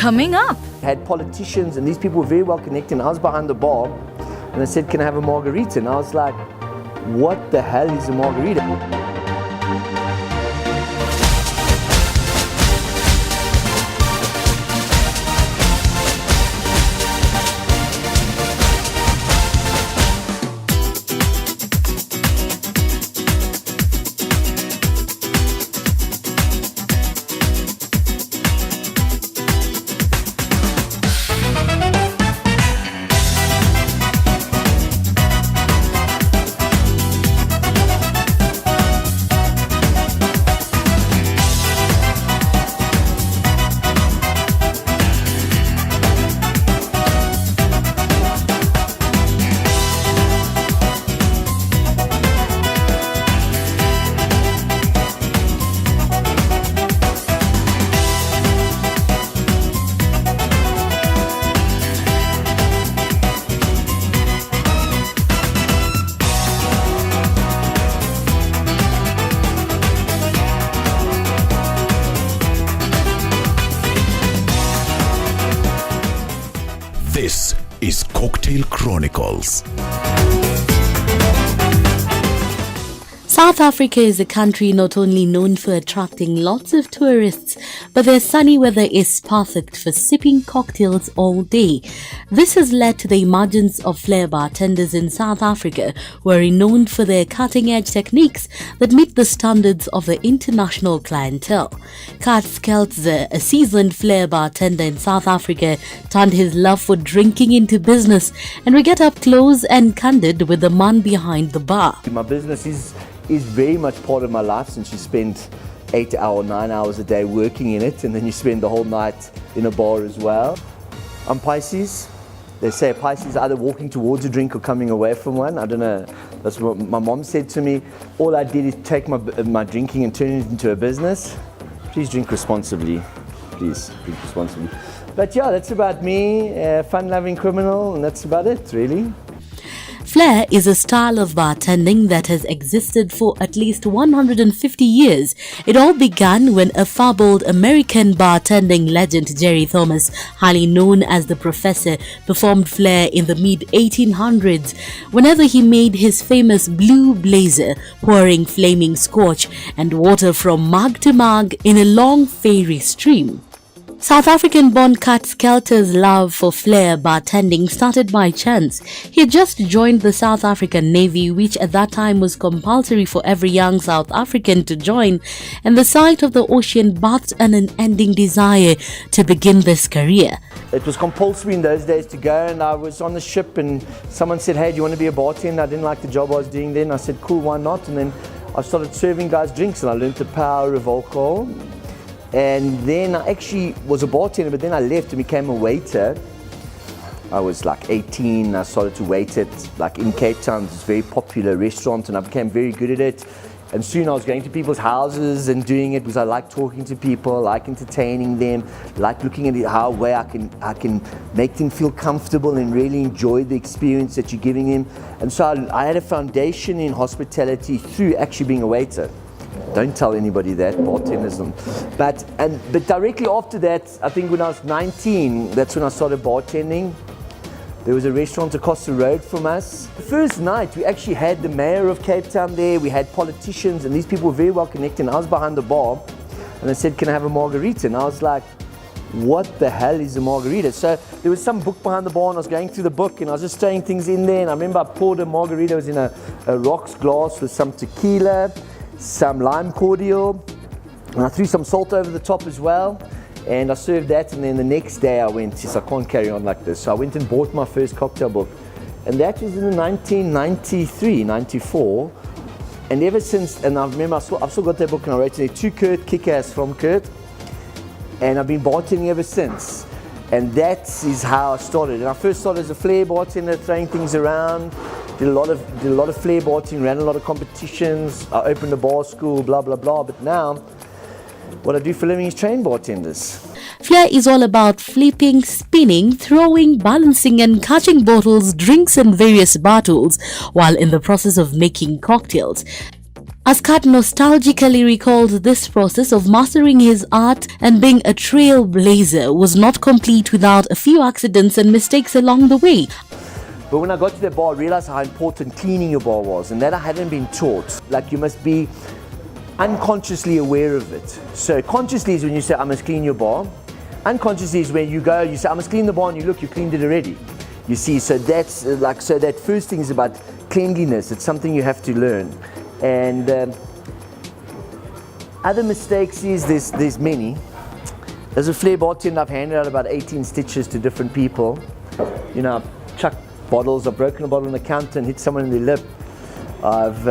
coming up. Had politicians and these people were very well connected, and I was behind the bar and they said, can I have a margarita? And I was like, what the hell is a margarita? This is Cocktail Chronicles. South Africa is a country not only known for attracting lots of tourists, but their sunny weather is perfect for sipping cocktails all day. This has led to the emergence of Flair bartenders in South Africa, who are renowned for their cutting-edge techniques that meet the standards of the international clientele. Kurt Skeltzer, a seasoned Flair bartender in South Africa, turned his love for drinking into business, and we get up close and candid with the man behind the bar. My business is very much part of my life, since you spend 8 hours, 9 hours a day working in it, and then you spend the whole night in a bar as well. I'm Pisces. They say a Pisces is either walking towards a drink or coming away from one. I don't know. That's what my mom said to me. All I did is take my drinking and turn it into a business. Please drink responsibly. Please drink responsibly. But yeah, that's about me, fun-loving criminal, and that's about it, really. Flair is a style of bartending that has existed for at least 150 years. It all began when a fabled American bartending legend Jerry Thomas, highly known as the Professor, performed Flair in the mid-1800s. Whenever he made his famous blue blazer, pouring flaming scotch and water from mug to mug in a long fairy stream. South African-born Kurt Skelter's love for Flair bartending started by chance. He had just joined the South African Navy, which at that time was compulsory for every young South African to join, and the sight of the ocean birthed an unending desire to begin this career. It was compulsory in those days to go, and I was on the ship and someone said, hey, do you want to be a bartender? I didn't like the job I was doing then. I said, cool, why not? And then I started serving guys drinks, and I learned the power of alcohol. And then I actually was a bartender, but then I left and became a waiter. I was like 18, I started to wait at, like in Cape Town, this very popular restaurant, and I became very good at it. And soon I was going to people's houses and doing it because I like talking to people, like entertaining them, like looking at how way I can make them feel comfortable and really enjoy the experience that you're giving them. And so I had a foundation in hospitality through actually being a waiter. Don't tell anybody that, bartenders. But directly after that, I think when I was 19, that's when I started bartending. There was a restaurant across the road from us. The first night, we actually had the mayor of Cape Town there, we had politicians, and these people were very well connected. And I was behind the bar, and they said, can I have a margarita? And I was like, what the hell is a margarita? So there was some book behind the bar, and I was going through the book, and I was just throwing things in there. And I remember I poured a margarita, it was in a rocks glass with some tequila, some lime cordial, and I threw some salt over the top as well, and I served that. And then the next day I went, yes, I can't carry on like this, so I went and bought my first cocktail book, and that was in 1993, 94, and ever since, and I remember I've still got that book, and I wrote in there, to Kurt, kick-ass from Kurt, and I've been bartending ever since. And that is how I started. And I first started as a Flair bartender, throwing things around. Did a lot of Flair bartending, ran a lot of competitions. I opened a bar school, blah blah blah. But now, what I do for a living is train bartenders. Flair is all about flipping, spinning, throwing, balancing and catching bottles, drinks and various bottles while in the process of making cocktails. Askat nostalgically recalled this process of mastering his art and being a trailblazer was not complete without a few accidents and mistakes along the way. But when I got to the bar, I realized how important cleaning your bar was, and that I hadn't been taught. Like, you must be unconsciously aware of it. So consciously is when you say, I must clean your bar. Unconsciously is when you go, you say, I must clean the bar, and you look, you cleaned it already. You see, so that's so that first thing is about cleanliness. It's something you have to learn. And other mistakes is, there's many. As a Flair bartender, I've handed out about 18 stitches to different people. You know, I've chucked bottles, I've broken a bottle on the counter and hit someone in the lip. I've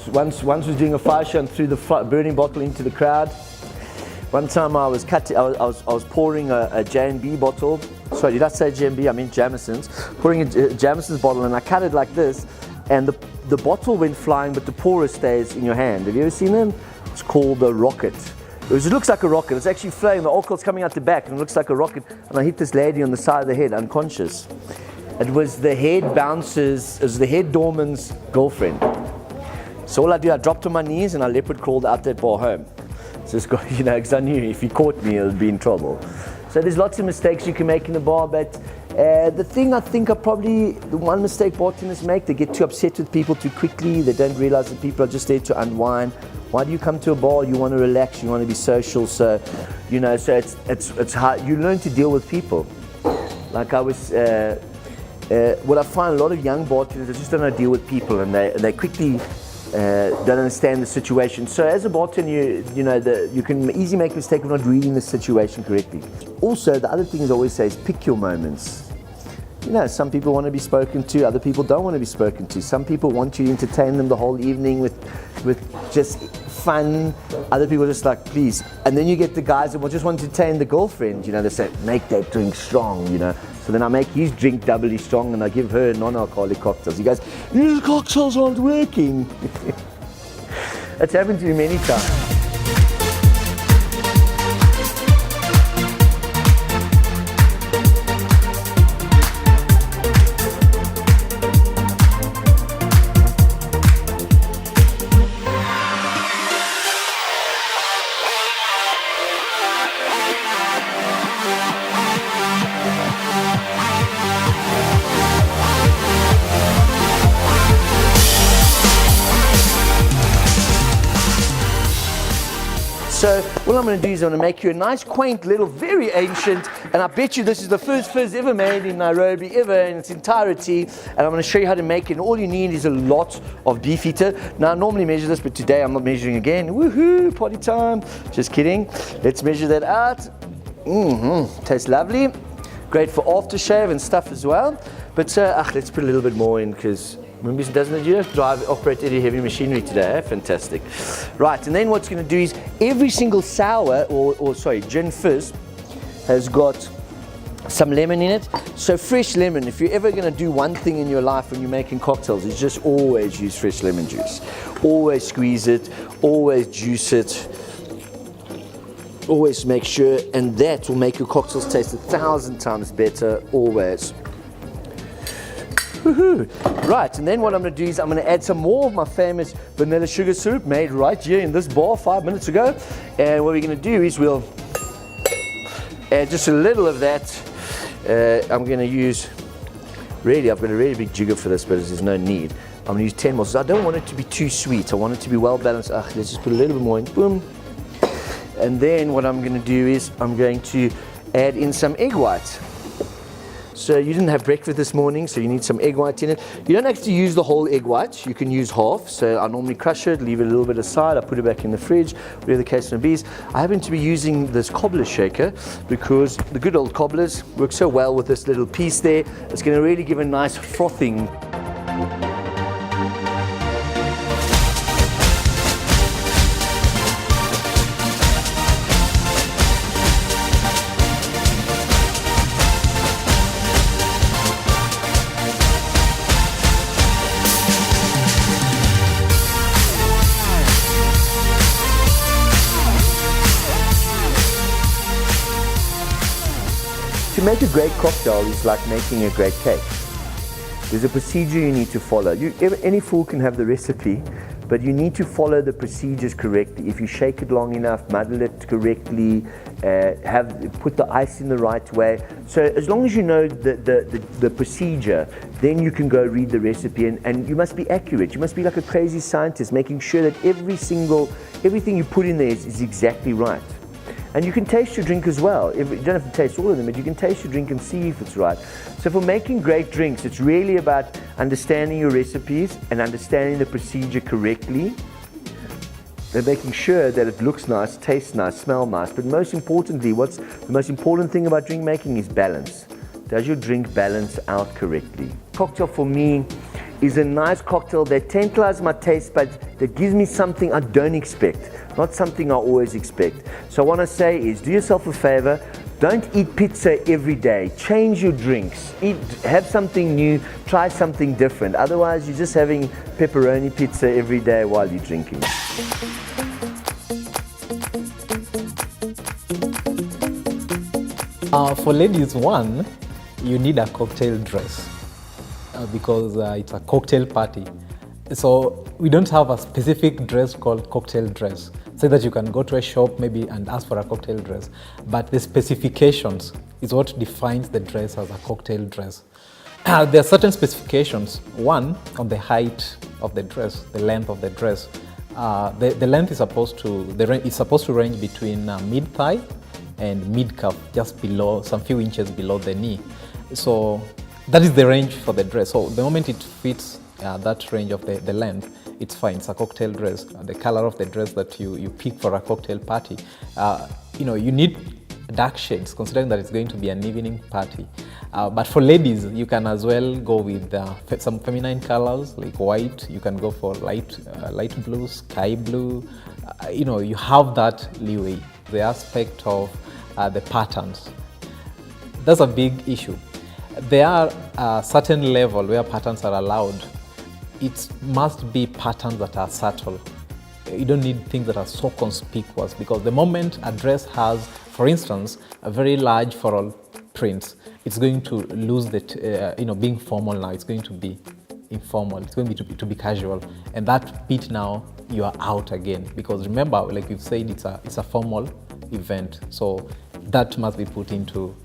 once was doing a fire show and threw the burning bottle into the crowd. One time I was pouring a J&B bottle. Sorry, did I say J&B? I meant Jameson's. Pouring a Jameson's bottle, and I cut it like this, and the bottle went flying, but the pourer stays in your hand. Have you ever seen them? It's called a rocket. It looks like a rocket. It's actually flowing. The alcohol's coming out the back, and it looks like a rocket. And I hit this lady on the side of the head, unconscious. It was the head bouncer's, it was the head doorman's girlfriend. So all I did, I dropped on my knees and I leopard crawled out that bar home. So it's got, you know, because I knew if he caught me, I'd be in trouble. So there's lots of mistakes you can make in the bar, but the thing I think are probably the one mistake bartenders make, they get too upset with people too quickly. They don't realize that people are just there to unwind. Why do you come to a bar? You want to relax, you want to be social. So, you know, so it's hard. You learn to deal with people. Like I was, what I find a lot of young bartenders just don't know how to deal with people, and they quickly don't understand the situation. So as a bartender, you can easily make a mistake of not reading the situation correctly. Also, the other thing I always say is pick your moments. You know, some people want to be spoken to, other people don't want to be spoken to. Some people want you to entertain them the whole evening with just fun. Other people are just like, please. And then you get the guys that will just want to entertain the girlfriend. You know, they say, make that drink strong, you know. So then I make his drink doubly strong and I give her non-alcoholic cocktails. He goes, these cocktails aren't working. It's happened to me many times. So what I'm going to do is I'm going to make you a nice, quaint, little, very ancient, and I bet you this is the first fizz ever made in Nairobi, ever in its entirety, and I'm going to show you how to make it. And all you need is a lot of beefeater. Now I normally measure this, but today I'm not measuring again. Woohoo, party time. Just kidding. Let's measure that out. Tastes lovely. Great for aftershave and stuff as well. But let's put a little bit more in, because remember, doesn't it, you have to operate any heavy machinery today, eh? Fantastic. Right, and then what's going to do is every single sour, or gin fizz has got some lemon in it. So fresh lemon, if you're ever going to do one thing in your life when you're making cocktails, is just always use fresh lemon juice. Always squeeze it, always juice it. Always make sure, and that will make your cocktails taste 1,000 times better, always. Woohoo. Right, and then what I'm going to do is I'm going to add some more of my famous vanilla sugar syrup made right here in this bar 5 minutes ago. And what we're going to do is we'll add just a little of that. I'm going to use, really, I've got a really big jigger for this, but there's no need. I'm going to use 10 more. So I don't want it to be too sweet. I want it to be well balanced. Let's just put a little bit more in. Boom. And then what I'm going to do is I'm going to add in some egg white. So you didn't have breakfast this morning, so you need some egg white in it. You don't have to use the whole egg white. You can use half. So I normally crush it, leave it a little bit aside. I put it back in the fridge, whatever the case may be. I happen to be using this cobbler shaker because the good old cobblers work so well with this little piece there. It's going to really give a nice frothing. To make a great cocktail is like making a great cake. There's a procedure you need to follow. Any fool can have the recipe, but you need to follow the procedures correctly. If you shake it long enough, muddle it correctly, put the ice in the right way. So as long as you know the procedure, then you can go read the recipe, and you must be accurate. You must be like a crazy scientist, making sure that everything you put in there is exactly right. And you can taste your drink as well. You don't have to taste all of them, but you can taste your drink and see if it's right. So for making great drinks, it's really about understanding your recipes and understanding the procedure correctly, and making sure that it looks nice, tastes nice, smells nice. But most importantly, what's the most important thing about drink making is balance. Does your drink balance out correctly? Cocktail for me is a nice cocktail that tantalizes my taste buds, that gives me something I don't expect, not something I always expect. So what I say is, do yourself a favor, don't eat pizza every day. Change your drinks. Have something new, try something different. Otherwise, you're just having pepperoni pizza every day while you're drinking. For ladies, one, you need a cocktail dress because it's a cocktail party. So we don't have a specific dress called cocktail dress. Say that you can go to a shop maybe and ask for a cocktail dress, but the specifications is what defines the dress as a cocktail dress. There are certain specifications. One, on the height of the dress, the length of the dress. The length is supposed to range between mid-thigh and mid-calf, just below, some few inches below the knee. So that is the range for the dress. So the moment it fits that range of the length, it's fine. It's a cocktail dress. The color of the dress that you pick for a cocktail party, you need dark shades, considering that it's going to be an evening party. But for ladies, you can as well go with some feminine colors like white. You can go for light blue, sky blue. You have that leeway. The aspect of the patterns, that's a big issue. There are a certain level where patterns are allowed. It must be patterns that are subtle. You don't need things that are so conspicuous, because the moment a dress has, for instance, a very large floral print, it's going to lose being formal now. It's going to be informal. It's going to be casual, and that bit now you are out again, because remember, like we've said, it's a formal event. So that must be put into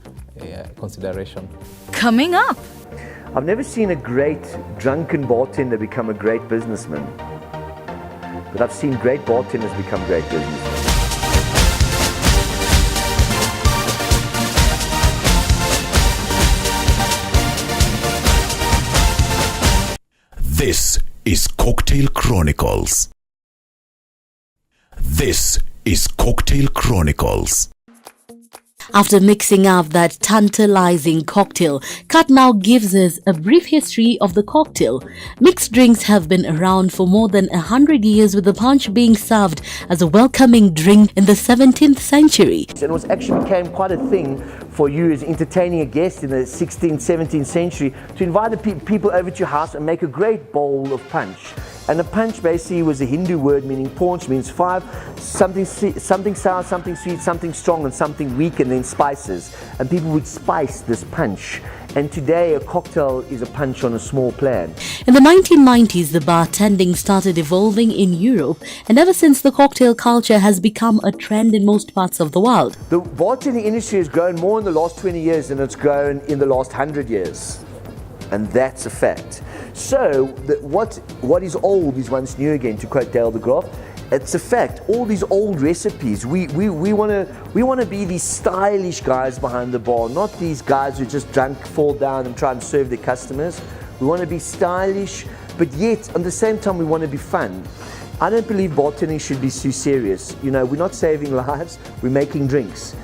consideration. Coming up. I've never seen a great drunken bartender become a great businessman, but I've seen great bartenders become great businessmen. This is Cocktail Chronicles. This is Cocktail Chronicles. After mixing up that tantalizing cocktail, Kat now gives us a brief history of the cocktail. Mixed drinks have been around for more than 100 years, with the punch being served as a welcoming drink in the 17th century. And it actually became quite a thing for you as entertaining a guest in the 16th, 17th century to invite the people over to your house and make a great bowl of punch. And the punch basically was a Hindu word meaning paunch, means five, something sour, something sweet, something strong, and something weak, and then spices. And people would spice this punch. And today a cocktail is a punch on a small plan. In the 1990s, the bartending started evolving in Europe, and ever since, the cocktail culture has become a trend in most parts of the world. The bartending industry has grown more in the last 20 years than it's grown in the last 100 years. And that's a fact. So what is old is once new again, to quote Dale de Graaf. It's a fact. All these old recipes, we want to be these stylish guys behind the bar, not these guys who just drunk, fall down and try and serve their customers. We want to be stylish, but yet at the same time we want to be fun. I don't believe bartending should be too serious. We're not saving lives, we're making drinks.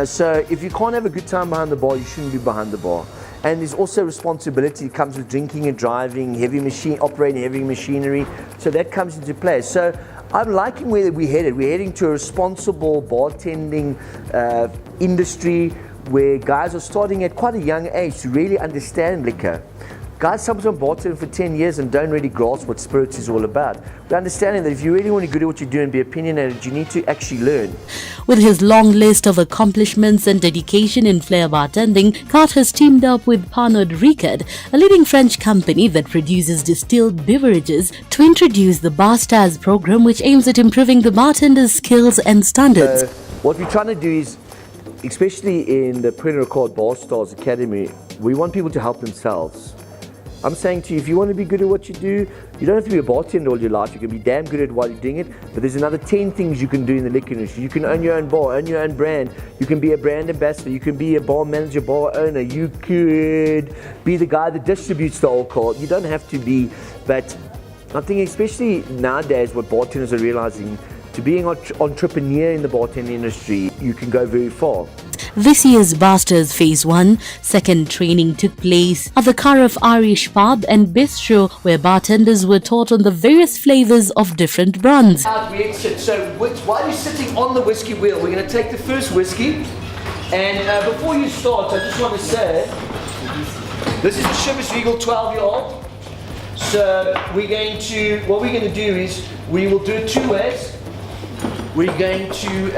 So if you can't have a good time behind the bar, you shouldn't be behind the bar. And there's also responsibility that comes with drinking and driving, operating heavy machinery. So that comes into play. So I'm liking where we're headed. We're heading to a responsible bartending industry where guys are starting at quite a young age to really understand liquor, guys sometimes on bartending for 10 years and don't really grasp what spirits is all about. We're understanding that if you really want to be good at what you do and be opinionated, you need to actually learn. With his long list of accomplishments and dedication in Flair bartending, Cart has teamed up with Pernod Ricard, a leading French company that produces distilled beverages, to introduce the Bastas Program, which aims at improving the bartender's skills and standards. What we're trying to do is, especially in the Pernod Ricard Bastas Academy, we want people to help themselves. I'm saying to you, if you want to be good at what you do, you don't have to be a bartender all your life. You can be damn good at it while you're doing it, but there's another 10 things you can do in the liquor industry. You can own your own bar, own your own brand. You can be a brand ambassador. You can be a bar manager, bar owner. You could be the guy that distributes the alcohol. You don't have to be, but I think especially nowadays what bartenders are realizing, to being an entrepreneur in the bartending industry, you can go very far. This year's Bastas Phase 1 second training took place at the Carif Irish Pub and Bistro, where bartenders were taught on the various flavors of different brands. So while you're sitting on the whiskey wheel, we're going to take the first whiskey. And before you start, I just want to say, this is the Chivas Regal 12-year-old. So what we're going to do is, we will do it two ways. We're going to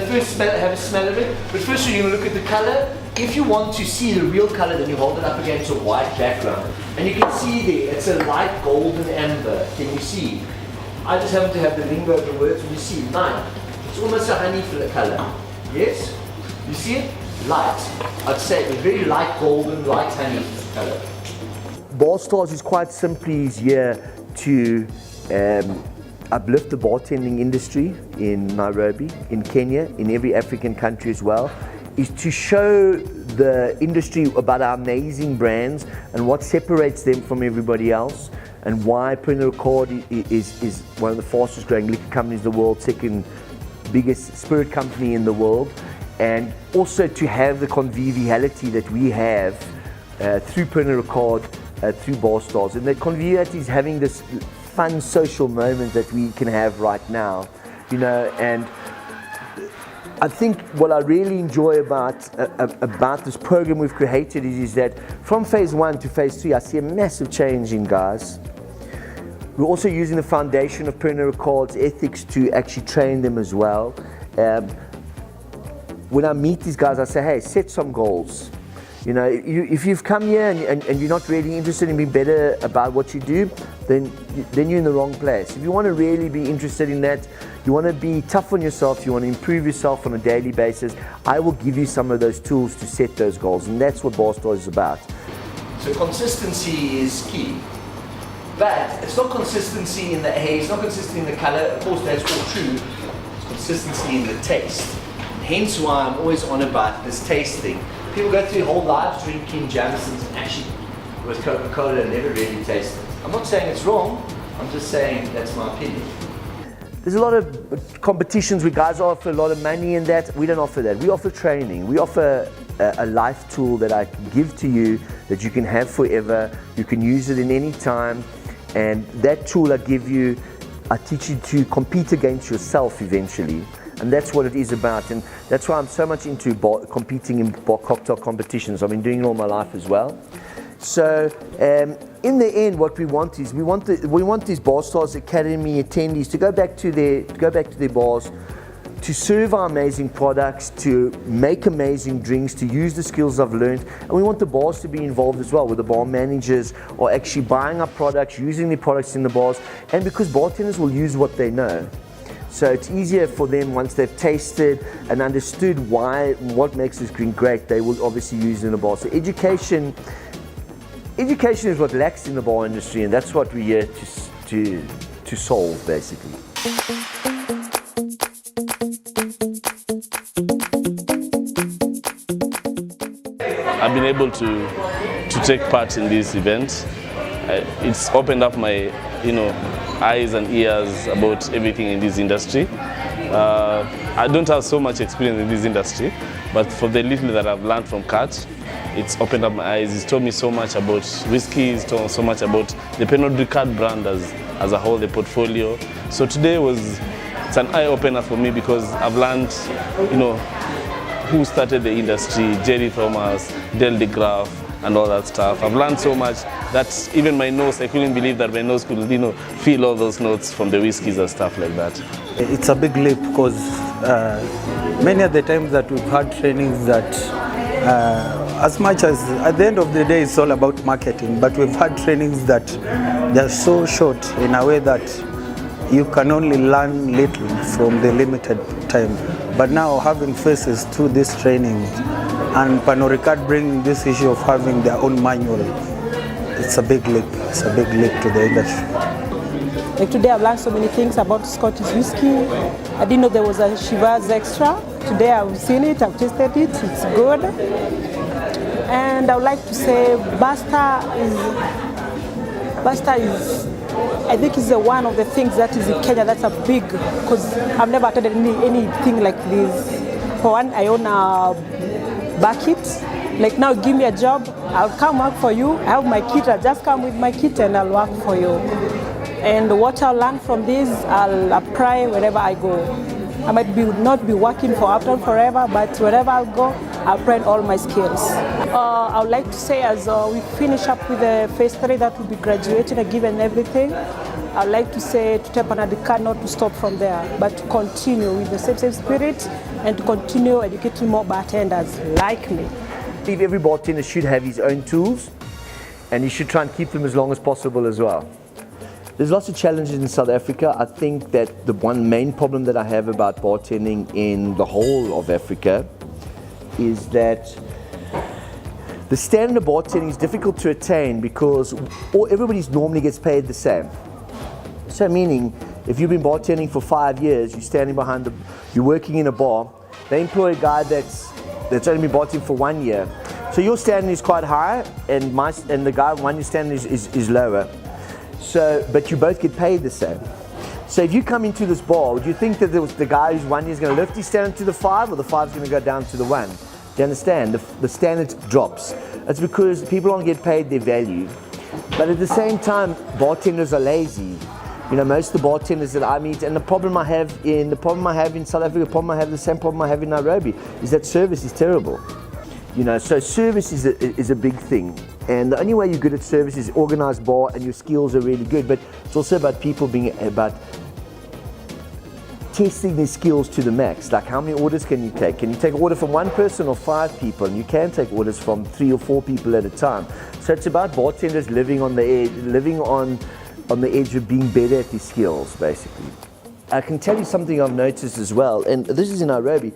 first have a smell of it, but first you're going to look at the color. If you want to see the real color, then you hold it up against a white background. And you can see there, it's a light golden amber. Can you see? I just happen to have the lingo of the words. When you see, nine. It's almost a honey color. Yes? You see it? Light. I'd say a very light golden, light honey color. Bastas is quite simply here to uplift the bartending industry in Nairobi, in Kenya, in every African country as well, is to show the industry about our amazing brands and what separates them from everybody else, and why Pernod Ricard is one of the fastest growing liquor companies in the world, second biggest spirit company in the world, and also to have the conviviality that we have through Pernod Ricard, through Bastas. And that conviviality is having this fun social moment that we can have right now, you know. And I think what I really enjoy about this program we've created is that from phase 1 to phase 3, I see a massive change in guys. We're also using the foundation of Pernod Ricard's ethics to actually train them as well. When I meet these guys, I say, hey, set some goals. You know, if you've come here and you're not really interested in being better about what you do, then you're in the wrong place. If you want to really be interested in that, you want to be tough on yourself, you want to improve yourself on a daily basis, I will give you some of those tools to set those goals, and that's what Bastas is about. So consistency is key. But it's not consistency in the haze, it's not consistency in the color, of course that's all true, it's consistency in the taste. Hence why I'm always on about this taste thing. People go through their whole lives drinking Jamesons and actually with Coca-Cola and never really taste it. I'm not saying it's wrong, I'm just saying that's my opinion. There's a lot of competitions where guys offer a lot of money and that. We don't offer that. We offer training. We offer a life tool that I can give to you that you can have forever. You can use it in any time. And that tool I give you, I teach you to compete against yourself eventually. And that's what it is about, and that's why I'm so much into competing in cocktail competitions. I've been doing it all my life as well. So in the end, what we want is we want these Bastas Academy attendees to go back to their bars, to serve our amazing products, to make amazing drinks, to use the skills I've learned, and we want the bars to be involved as well, with the bar managers or actually buying our products, using the products in the bars, and because bartenders will use what they know. So it's easier for them once they've tasted and understood what makes this drink great, they will obviously use it in the bar. So education is what lacks in the bar industry, and that's what we're here to solve, basically. I've been able to take part in this event. It's opened up my, eyes and ears about everything in this industry. I don't have so much experience in this industry, but for the little that I've learned from Kat, it's opened up my eyes. It's taught me so much about whiskey, it's taught me so much about the Pernod Ricard brand as a whole, the portfolio. So today it's an eye-opener for me because I've learned, who started the industry, Jerry Thomas, Del de Graaf, and all that stuff. I've learned so much that even my nose, I couldn't believe that my nose could, feel all those notes from the whiskeys and stuff like that. It's a big leap because many of the times that we've had trainings that as much as at the end of the day it's all about marketing, but we've had trainings that they're so short in a way that you can only learn little from the limited time. But now having faces through this training and Pernod Ricard bringing this issue of having their own manual, it's a big leap. It's a big leap to the industry. Like today I've learned so many things about Scottish whiskey. I didn't know there was a Chivas Extra. Today I've seen it, I've tasted it, it's good. And I would like to say Bastas is I think is one of the things that is in Kenya that's a big, because I've never attended anything like this. For one, I own a bucket. Like now, give me a job, I'll come work for you. I have my kit, I'll just come with my kit and I'll work for you. And what I'll learn from this, I'll apply wherever I go. I might not be working for Uptown forever, but wherever I'll go, I'll apply all my skills. I would like to say as we finish up with the phase 3 that will be graduating and given everything, I'd like to say to Pernod Ricard not to stop from there, but to continue with the same spirit and to continue educating more bartenders like me. I believe every bartender should have his own tools and he should try and keep them as long as possible as well. There's lots of challenges in South Africa. I think that the one main problem that I have about bartending in the whole of Africa is that the standard of bartending is difficult to attain because everybody normally gets paid the same. So meaning, if you've been bartending for 5 years, you're working in a bar, they employ a guy that's only been bartending for 1 year. So your standard is quite high and the guy 1 year standard is lower. So, but you both get paid the same. So if you come into this bar, would you think that the guy who's 1 year is going to lift his standard to the 5 or the 5 is going to go down to the 1? Do you understand? The standard drops. It's because people don't get paid their value. But at the same time, bartenders are lazy. You know, most of the bartenders that I meet, and the problem I have in South Africa, the same problem I have in Nairobi, is that service is terrible. You know, so service is a big thing. And the only way you're good at service is organized bar and your skills are really good. But it's also about people about testing their skills to the max. Like how many orders can you take? Can you take an order from one person or 5 people? And you can take orders from 3 or 4 people at a time. So it's about bartenders living on the edge of being better at their skills, basically. I can tell you something I've noticed as well, and this is in Nairobi.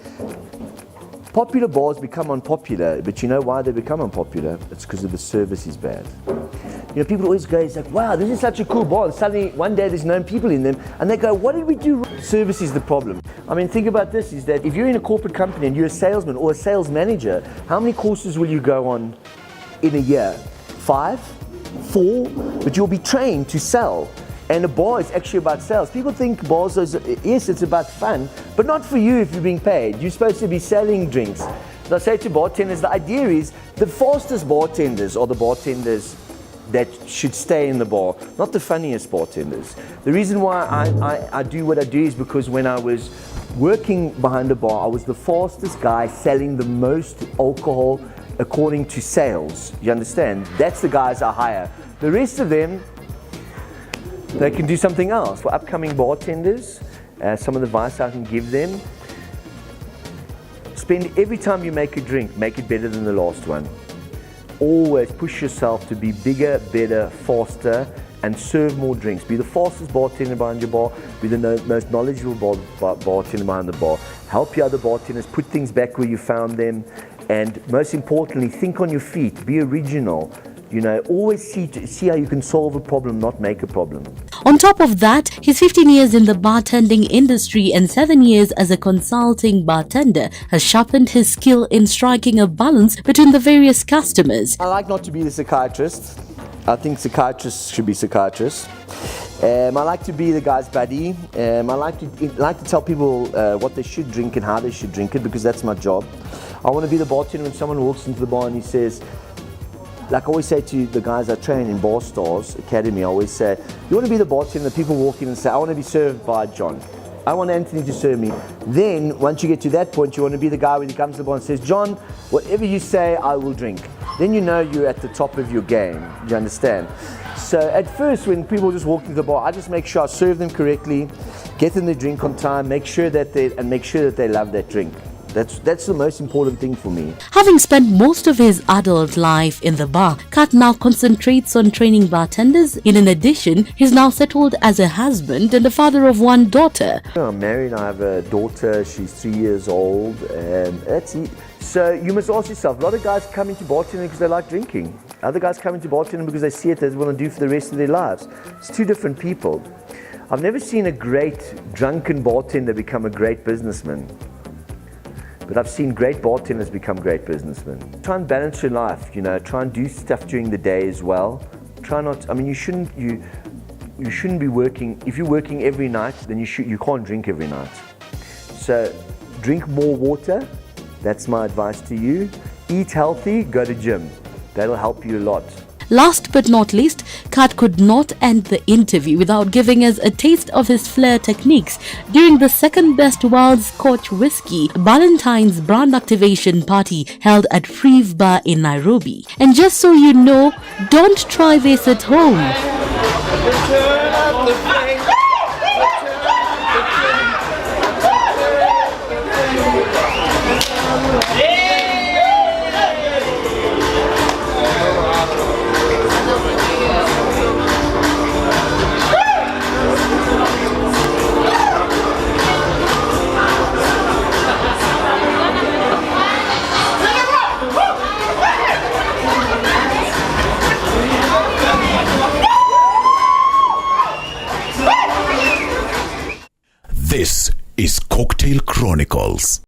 Popular bars become unpopular, but you know why they become unpopular? It's because of the service is bad. You know, people always go, it's like, wow, this is such a cool bar, and suddenly one day there's no people in them, and they go, what did we do wrong? Service is the problem. I mean, think about this, is that if you're in a corporate company and you're a salesman or a sales manager, how many courses will you go on in a year? 5? 4? But you'll be trained to sell. And a bar is actually about sales. People think bars yes, it's about fun, but not for you if you're being paid. You're supposed to be selling drinks. So I say to bartenders, the idea is the fastest bartenders are the bartenders that should stay in the bar, not the funniest bartenders. The reason why I do what I do is because when I was working behind the bar, I was the fastest guy selling the most alcohol according to sales. You understand? That's the guys I hire. The rest of them, they can do something else. For upcoming bartenders, some of the advice I can give them, spend every time you make a drink, make it better than the last one. Always push yourself to be bigger, better, faster, and serve more drinks. Be the fastest bartender behind your bar, be the most knowledgeable bartender behind the bar. Help your other bartenders, put things back where you found them, and most importantly, think on your feet, be original. You know, always see how you can solve a problem, not make a problem. On top of that, his 15 years in the bartending industry and 7 years as a consulting bartender has sharpened his skill in striking a balance between the various customers. I like not to be the psychiatrist. I think psychiatrists should be psychiatrists. I like to be the guy's buddy. I like to tell people what they should drink and how they should drink it, because that's my job. I want to be the bartender when someone walks into the bar and he says, like I always say to the guys I train in Bastas Academy, I always say, you want to be the bartender that people walk in and say, I want to be served by John. I want Anthony to serve me. Then, once you get to that point, you want to be the guy when he comes to the bar and says, John, whatever you say, I will drink. then you know you're at the top of your game. Do you understand? So at first, when people just walk into the bar, I just make sure I serve them correctly, get them their drink on time, make sure that they love that drink. That's the most important thing for me. Having spent most of his adult life in the bar, Kat now concentrates on training bartenders. In addition, he's now settled as a husband and the father of one daughter. I'm married, I have a daughter, she's 3 years old, and that's it. So you must ask yourself, a lot of guys come into bartending because they like drinking. Other guys come into bartending because they see it, they want to do for the rest of their lives. It's two different people. I've never seen a great drunken bartender become a great businessman. But I've seen great bartenders become great businessmen. Try and balance your life, you know, try and do stuff during the day as well. Try not, I mean, you shouldn't be working, if you're working every night, then you can't drink every night. So drink more water, that's my advice to you. Eat healthy, go to gym, that'll help you a lot. Last but not least, Kat could not end the interview without giving us a taste of his Flair techniques during the second best wild Scotch whiskey Ballantine's brand activation party held at Hive Bar in Nairobi. And just so you know, don't try this at home. This is Cocktail Chronicles.